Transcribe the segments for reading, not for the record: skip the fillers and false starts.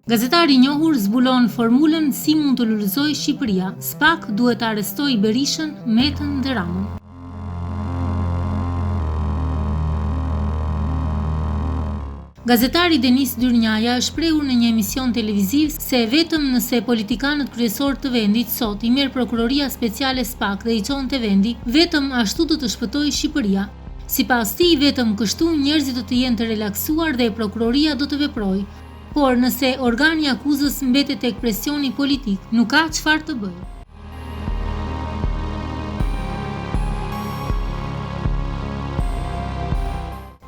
Gazetari i njohur zbulon formulën si mund të lullëzojë Shqipëria. SPAK duhet të arrestojë Berishën, Metën dhe Ramën. Gazetari Denis Dyrnjaja është shprehur në një emision televiziv se vetëm nëse politikanët kryesorë të vendit sot i merr prokuroria speciale SPAK dhe i çon te vendi, vetëm ashtu do të shpëtojë Shqipëria. Sipas tij, vetëm kështu njerëzit do të jenë të relaksuar dhe prokuroria do të veprojë. Por nëse organi akuzës mbetet tek presioni politik, nuk ka çfarë të bëjë.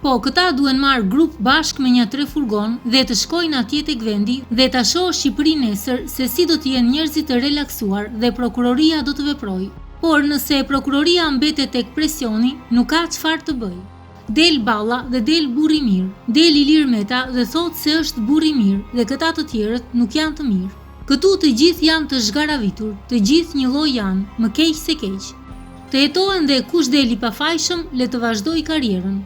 Po, këta duhen marrë grup bashk me një 3 furgon dhe të shkojnë atje tek vendi dhe ta shohë Shqipërinë nesër se si do të jenë njerëzit të relaksuar dhe prokuroria do të veprojë. Por nëse prokuroria mbetet tek presioni, nuk ka çfarë të bëjë. Del Balla dhe del burri mirë. Del Ilir Meta dhe thotë se është burri mirë dhe këta të tjerët nuk janë të mirë. Këtu të gjithë janë të zhgaravitur, të gjithë një lloj janë, më keq se keq. Të jetohen dhe kush deli pafajshëm, le të vazhdojë karrierën.